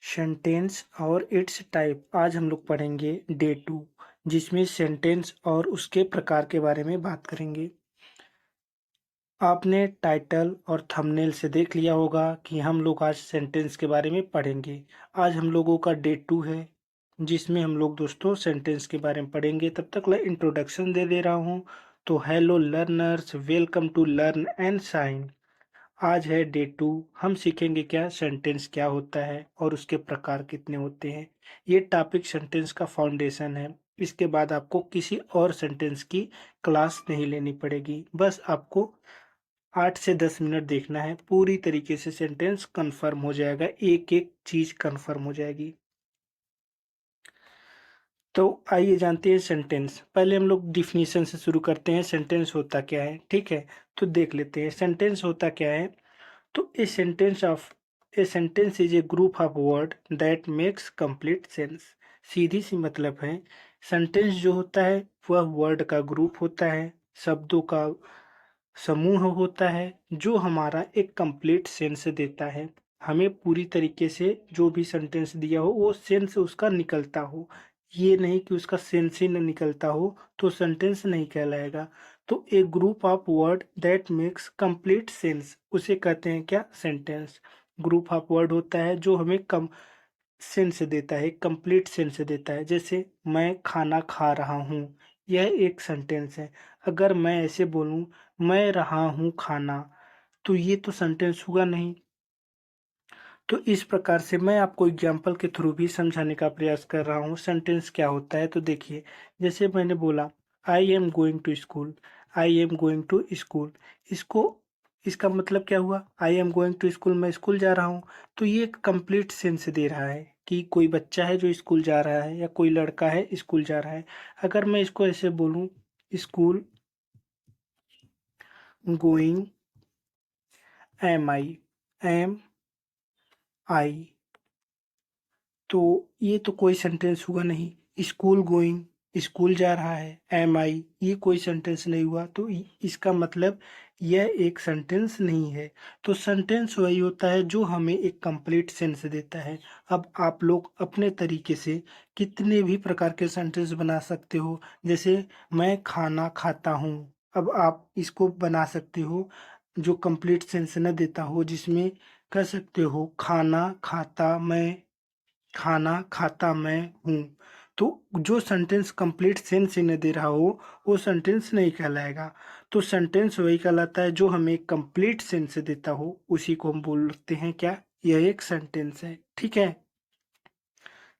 Sentence और it's type. आज हम लोग पढ़ेंगे डे 2, जिसमें सेंटेंस और उसके प्रकार के बारे में बात करेंगे। आपने टाइटल और थंबनेल से देख लिया होगा कि हम लोग आज सेंटेंस के बारे में पढ़ेंगे। आज हम लोगों का डे 2 है, जिसमें हम लोग दोस्तों सेंटेंस के बारे में पढ़ेंगे। तब तक मैं इंट्रोडक्शन दे दे रहा हूँ। तो hello learners, welcome to learn and sign. आज है डे 2। हम सीखेंगे क्या सेंटेंस क्या होता है और उसके प्रकार कितने होते हैं। ये टॉपिक सेंटेंस का फाउंडेशन है। इसके बाद आपको किसी और सेंटेंस की क्लास नहीं लेनी पड़ेगी। बस आपको 8 से 10 मिनट देखना है, पूरी तरीके से सेंटेंस कंफर्म हो जाएगा, एक एक चीज कंफर्म हो जाएगी। तो आइए जानते हैं सेंटेंस। पहले हम लोग डिफिनीशन से शुरू करते हैं, सेंटेंस होता क्या है। ठीक है, तो देख लेते हैं सेंटेंस होता क्या है। तो a sentence is a group of word that makes complete sense. सीधी सी मतलब है, सेंटेंस जो होता है वह वर्ड का ग्रुप होता है, शब्दों का समूह होता है, जो हमारा एक कंप्लीट सेंस देता है। हमें पूरी तरीके से जो भी सेंटेंस दिया हो वो सेंस उसका निकलता हो। ये नहीं कि उसका सेंस ही न निकलता हो तो सेंटेंस नहीं कहलाएगा। तो a group of word that makes complete sense, उसे कहते हैं क्या, सेंटेंस। ग्रुप ऑफ वर्ड होता है जो हमें कम सेंस देता है, कंप्लीट सेंस देता है। जैसे मैं खाना खा रहा हूँ, यह एक सेंटेंस है। अगर मैं ऐसे बोलूँ मैं रहा हूँ खाना, तो ये तो सेंटेंस हुआ नहीं। तो इस प्रकार से मैं आपको एग्जाम्पल के थ्रू भी समझाने का प्रयास कर रहा हूँ सेंटेंस क्या होता है। तो देखिए, जैसे मैंने बोला I am going to school, I am going to school, इसको इसका मतलब क्या हुआ, I am going to school, मैं स्कूल जा रहा हूँ। तो ये एक कंप्लीट सेंस दे रहा है कि कोई बच्चा है जो स्कूल जा रहा है या कोई लड़का है स्कूल जा रहा है। अगर मैं इसको ऐसे बोलूँ, स्कूल गोइंग, एम आई, तो ये तो कोई सेंटेंस हुआ नहीं। स्कूल गोइंग, स्कूल जा रहा है, एम आई, ये कोई सेंटेंस नहीं हुआ। तो इसका मतलब यह एक सेंटेंस नहीं है। तो सेंटेंस वही होता है जो हमें एक कंप्लीट सेंस देता है। अब आप लोग अपने तरीके से कितने भी प्रकार के सेंटेंस बना सकते हो। जैसे मैं खाना खाता हूँ, अब आप इसको बना सकते हो जो कंप्लीट सेंस न देता हो, जिसमें कह सकते हो खाना खाता मैं, खाना खाता मैं हूँ। तो जो सेंटेंस कंप्लीट सेंस ही न दे रहा हो वो सेंटेंस नहीं कहलाएगा। तो सेंटेंस वही कहलाता है जो हमें कंप्लीट सेंस देता हो, उसी को हम बोलते हैं क्या, यह एक सेंटेंस है। ठीक है,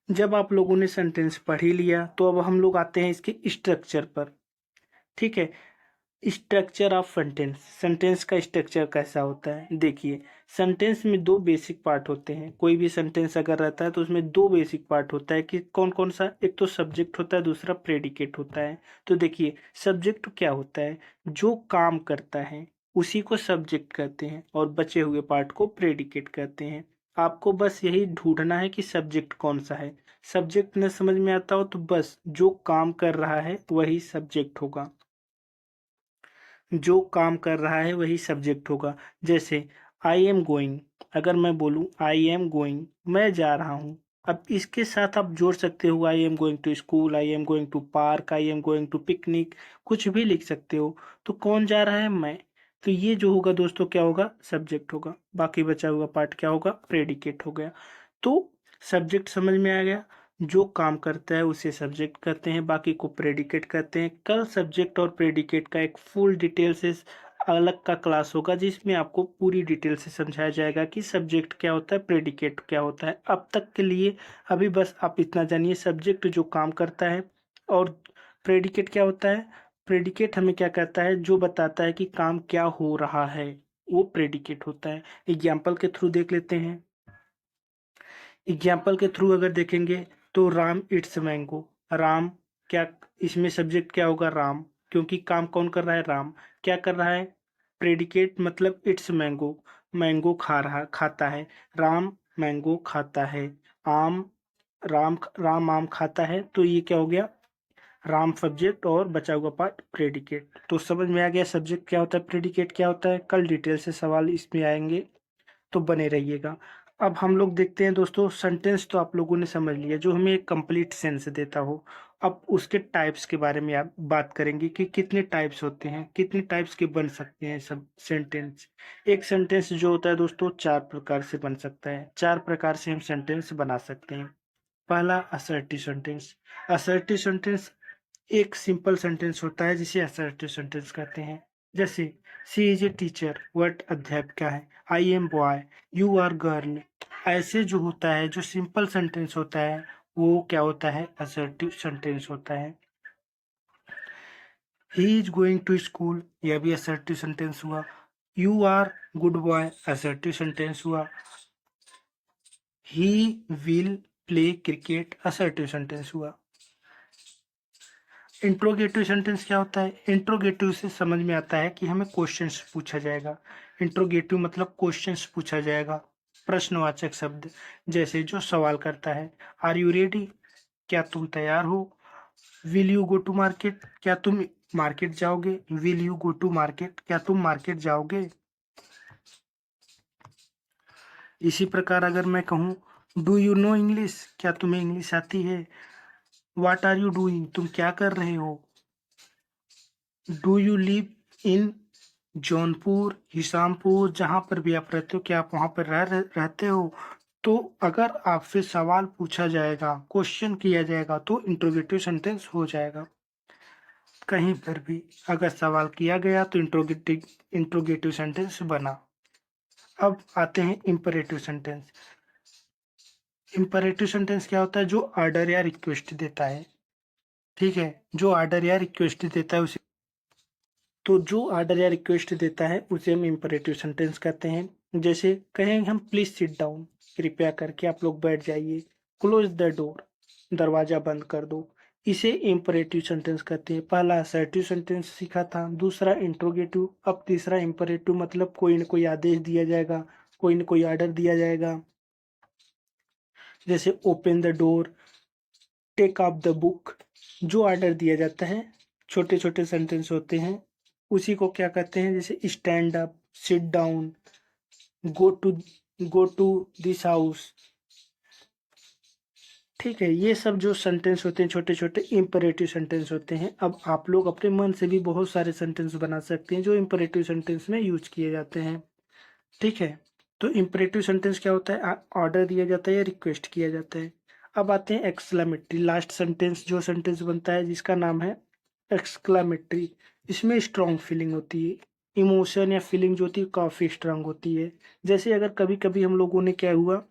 जब आप लोगों ने सेंटेंस पढ़ ही लिया तो अब हम लोग आते हैं इसके स्ट्रक्चर पर। ठीक है, स्ट्रक्चर ऑफ सेंटेंस, सेंटेंस का स्ट्रक्चर कैसा होता है। देखिए, सेंटेंस में दो बेसिक पार्ट होते हैं। कोई भी सेंटेंस अगर रहता है तो उसमें दो बेसिक पार्ट होता है कि कौन कौन सा, एक तो सब्जेक्ट होता है, दूसरा प्रेडिकेट होता है। तो देखिए, सब्जेक्ट क्या होता है, जो काम करता है उसी को सब्जेक्ट कहते हैं और बचे हुए पार्ट को प्रेडिकेट कहते हैं। आपको बस यही ढूंढना है कि सब्जेक्ट कौन सा है। सब्जेक्ट न समझ में आता हो तो बस जो काम कर रहा है वही सब्जेक्ट होगा, जो काम कर रहा है वही सब्जेक्ट होगा। जैसे आई एम गोइंग, अगर मैं बोलूँ आई एम गोइंग, मैं जा रहा हूँ। अब इसके साथ आप जोड़ सकते हो I am going to school, I am going to park, I am going to picnic, कुछ भी लिख सकते हो। तो कौन जा रहा है, मैं। तो ये जो होगा दोस्तों क्या होगा, सब्जेक्ट होगा। बाकी बचा हुआ पार्ट क्या होगा, प्रेडिकेट हो गया। तो सब्जेक्ट समझ में आ गया, जो काम करता है उसे सब्जेक्ट कहते हैं, बाकी को प्रेडिकेट कहते हैं। कल सब्जेक्ट और प्रेडिकेट का एक फुल डिटेल से अलग का क्लास होगा, जिसमें आपको पूरी डिटेल से समझाया जाएगा कि सब्जेक्ट क्या होता है, प्रेडिकेट क्या होता है। अब तक के लिए अभी बस आप इतना जानिए, सब्जेक्ट जो काम करता है और प्रेडिकेट क्या होता है। प्रेडिकेट हमें क्या कहता है, जो बताता है कि काम क्या हो रहा है, वो प्रेडिकेट होता है। एग्जाम्पल के थ्रू देख लेते हैं। एग्जाम्पल के थ्रू अगर देखेंगे तो राम इट्स मैंगो, राम क्या, इसमें सब्जेक्ट क्या होगा, राम, क्योंकि काम कौन कर रहा है, राम। क्या कर रहा है, प्रेडिकेट मतलब इट्स मैंगो, मैंगो खा रहा, खाता है। राम मैंगो खाता है। आम, राम आम खाता है। तो ये क्या हो गया, राम सब्जेक्ट और बचा हुआ पार्ट प्रेडिकेट। तो समझ में आ गया सब्जेक्ट क्या होता है, प्रेडिकेट क्या होता है। कल डिटेल से सवाल इसमें आएंगे, तो बने रहिएगा। अब हम लोग देखते हैं दोस्तों, सेंटेंस तो आप लोगों ने समझ लिया जो हमें एक कंप्लीट सेंस देता हो। अब उसके टाइप्स के बारे में आप बात करेंगे कि कितने टाइप्स होते हैं, कितने टाइप्स के बन सकते हैं सब सेंटेंस। एक सेंटेंस जो होता है दोस्तों 4 प्रकार से बन सकता है, 4 प्रकार से हम सेंटेंस बना सकते हैं। पहला असर्टिव सेंटेंस। असर्टिव सेंटेंस एक सिंपल सेंटेंस होता है जिसे असर्टिव सेंटेंस कहते हैं। जैसे सी इज ए टीचर, वट अध्यापिका है, I am boy, you are girl. ऐसे जो होता है, जो सिंपल सेंटेंस होता है, वो क्या होता है, असर्टिव सेंटेंस होता है। He is going to school, यह भी असर्टिव सेंटेंस हुआ। You are good boy, assertive sentence हुआ। He will play cricket, assertive sentence हुआ। इंट्रोगेटिव सेंटेंस क्या होता है? इंट्रोगेटिव से समझ में आता है कि हमें क्वेश्चंस पूछा जाएगा। इंट्रोगेटिव मतलब क्वेश्चंस पूछा जाएगा, प्रश्नवाचक शब्द। जैसे जो सवाल करता है, आर यू रेडी, क्या तुम तैयार हो? Will you go to market, क्या तुम मार्केट जाओगे? Will you go to market, क्या तुम मार्केट जाओगे? इसी प्रकार अगर मैं कहूँ, डू यू नो इंग्लिश, क्या तुम्हें इंग्लिश आती है? वाट आर यू डूइंग, तुम क्या कर रहे हो? Do you live in Jaunpur, Hisampur, जहाँ पर भी आप रहते हो, क्या आप वहाँ पर रहते हो? तो अगर आपसे सवाल पूछा जाएगा, क्वेश्चन किया जाएगा, तो इंट्रोगेटिव सेंटेंस हो जाएगा। कहीं पर भी अगर सवाल किया गया तो इंट्रोगेटिव सेंटेंस बना। अब आते हैं इंपरेटिव सेंटेंस। इंपरेटिव सेंटेंस क्या होता है? जो ऑर्डर या रिक्वेस्ट देता है। ठीक है, जो ऑर्डर या रिक्वेस्ट देता है उसे, तो जो ऑर्डर या रिक्वेस्ट देता है उसे हम इंपरेटिव सेंटेंस कहते हैं। जैसे कहेंगे हम, प्लीज सिट डाउन, कृपया करके आप लोग बैठ जाइए। क्लोज द डोर, दरवाजा बंद कर दो। इसे इंपरेटिव सेंटेंस कहते हैं। पहला असर्टिव सेंटेंस सीखा था, दूसरा इंट्रोगेटिव, अब तीसरा इंपरेटिव, मतलब कोई न कोई आदेश दिया जाएगा, कोई न कोई ऑर्डर दिया जाएगा। जैसे open the door, take up the book. जो ऑर्डर दिया जाता है, छोटे छोटे सेंटेंस होते हैं, उसी को क्या कहते हैं? जैसे stand up, sit down, go to go to this house. ठीक है, ये सब जो सेंटेंस होते हैं छोटे छोटे इंपरेटिव सेंटेंस होते हैं। अब आप लोग अपने मन से भी बहुत सारे सेंटेंस बना सकते हैं जो इंपरेटिव सेंटेंस में यूज किए जाते हैं। ठीक है, तो इंपरेटिव सेंटेंस क्या होता है? ऑर्डर दिया जाता है या रिक्वेस्ट किया जाता है। अब आते हैं एक्सक्लेमेटरी, लास्ट सेंटेंस, जो सेंटेंस बनता है जिसका नाम है एक्सक्लेमेटरी। इसमें स्ट्रॉन्ग फीलिंग होती है, इमोशन या फीलिंग जो होती है काफी स्ट्रांग होती है। जैसे अगर कभी कभी हम लोगों ने क्या हुआ,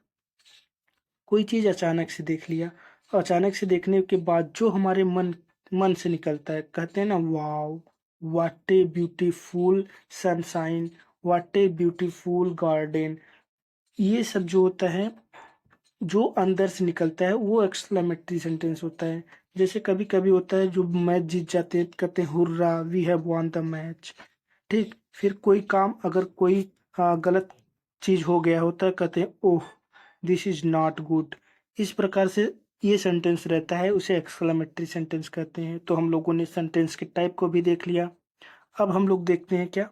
कोई चीज अचानक से देख लिया, अचानक से देखने के बाद जो हमारे मन मन से निकलता है, कहते हैं ना, wow, what a beautiful sunshine, what a beautiful garden. ये सब जो होता है, जो अंदर से निकलता है, वो एक्सक्लेमेटरी सेंटेंस होता है। जैसे कभी कभी होता है, जो मैच जीत जाते हैं कहते हैं, hurrah we have won the match. ठीक, फिर कोई काम अगर कोई गलत चीज हो गया होता है, कहते हैं, oh this is not good. इस प्रकार से ये सेंटेंस रहता है, उसे एक्सक्लेमेटरी सेंटेंस कहते हैं। तो हम लोगों ने सेंटेंस के टाइप को भी देख लिया। अब हम लोग देखते हैं क्या,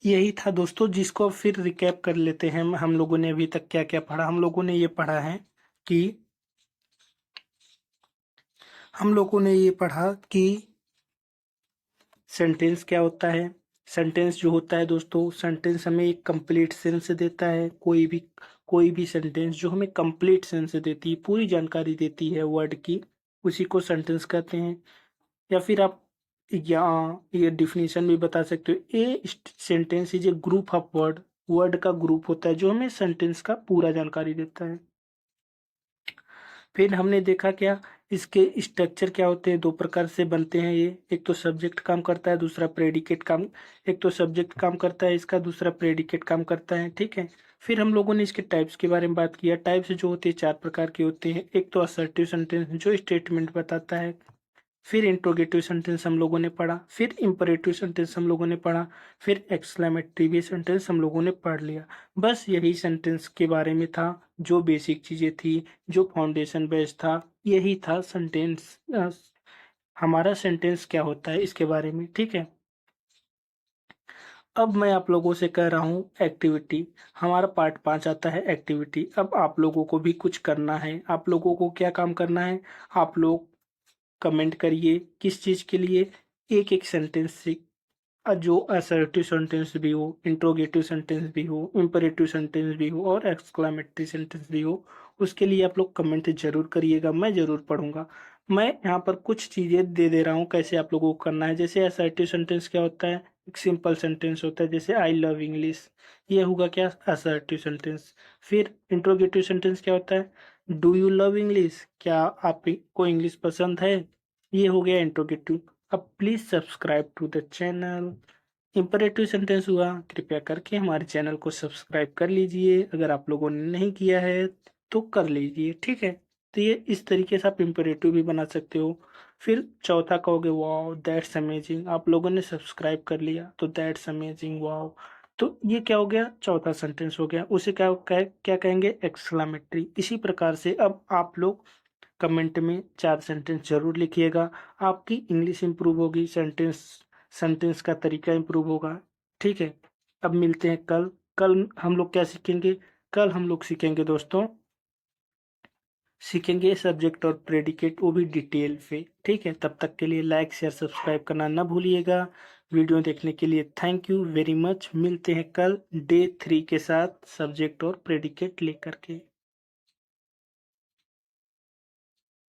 यही था दोस्तों, जिसको फिर रिकैप कर लेते हैं। हम लोगों ने अभी तक क्या क्या पढ़ा। हम लोगों ने ये पढ़ा है कि हम लोगों ने ये पढ़ा कि सेंटेंस क्या होता है। सेंटेंस जो होता है दोस्तों, सेंटेंस हमें एक कंप्लीट सेंस देता है। कोई भी सेंटेंस जो हमें कंप्लीट सेंस देती है, पूरी जानकारी देती है वर्ड की, उसी को सेंटेंस कहते हैं। या फिर आप या ये डिफिनीशन भी बता सकते हो, ए sentence is a group of word. Word का ग्रुप होता है जो हमें सेंटेंस का पूरा जानकारी देता है। फिर हमने देखा क्या, इसके स्ट्रक्चर क्या होते हैं, दो प्रकार से बनते हैं ये। एक तो सब्जेक्ट काम करता है, दूसरा प्रेडिकेट काम। एक तो सब्जेक्ट काम करता है इसका, दूसरा प्रेडिकेट काम करता है। ठीक है, फिर हम लोगों ने इसके टाइप्स के बारे में बात किया। टाइप्स जो होते हैं 4 प्रकार के होते हैं। एक तो असर्टिव सेंटेंस जो स्टेटमेंट बताता है, फिर इंट्रोगेटिव सेंटेंस हम लोगों ने पढ़ा, फिर इंपरेटिव सेंटेंस हम लोगों ने पढ़ा, फिर एक्सक्लेमेटरी सेंटेंस हम लोगों ने पढ़ लिया। बस यही सेंटेंस के बारे में था, जो बेसिक चीजें थी, जो फाउंडेशन बेस था, यही था सेंटेंस। हमारा सेंटेंस क्या होता है इसके बारे में। ठीक है, अब मैं आप लोगों से कह रहा हूँ एक्टिविटी। हमारा पार्ट 5 आता है एक्टिविटी। अब आप लोगों को भी कुछ करना है। आप लोगों को क्या काम करना है? आप लोग कमेंट करिए किस चीज़ के लिए। एक एक सेंटेंस से जो असर्टिव सेंटेंस भी हो, इंट्रोगेटिव सेंटेंस भी हो, इंपेरेटिव सेंटेंस भी हो और एक्सक्लेमेटरी सेंटेंस भी हो, उसके लिए आप लोग कमेंट जरूर करिएगा, मैं जरूर पढ़ूंगा। मैं यहाँ पर कुछ चीजें दे दे रहा हूँ कैसे आप लोगों को करना है। जैसे असर्टिव सेंटेंस क्या होता है? एक सिंपल सेंटेंस होता है, जैसे आई लव इंग्लिश। ये होगा क्या? Assertive sentence. फिर इंट्रोगेटिव सेंटेंस क्या होता है? Do you love English? क्या आपको इंग्लिश पसंद है? ये हो गया इंट्रोगेटिव। अब please subscribe to the channel. Imperative sentence हुआ, कृपया करके हमारे चैनल को सब्सक्राइब कर लीजिए। अगर आप लोगों ने नहीं किया है तो कर लीजिए, ठीक है। तो ये इस तरीके से आप इंपरेटिव भी बना सकते हो। फिर चौथा कहोगे वाओ दैट्स अमेजिंग। आप लोगों ने सब्सक्राइब कर लिया तो दैट्स अमेजिंग, वाओ। तो ये क्या हो गया? चौथा सेंटेंस हो गया। उसे क्या कहेंगे? एक्सक्लामेटरी। इसी प्रकार से अब आप लोग कमेंट में 4 सेंटेंस जरूर लिखिएगा। आपकी इंग्लिश इंप्रूव होगी, सेंटेंस सेंटेंस का तरीका इंप्रूव होगा, ठीक है। अब मिलते हैं कल। कल हम लोग क्या सीखेंगे? कल हम लोग सीखेंगे दोस्तों, सीखेंगे सब्जेक्ट और प्रेडिकेट, वो भी डिटेल पे, ठीक है। तब तक के लिए लाइक शेयर सब्सक्राइब करना ना भूलिएगा। वीडियो देखने के लिए थैंक यू वेरी मच। मिलते हैं कल डे 3 के साथ सब्जेक्ट और प्रेडिकेट लेकर के।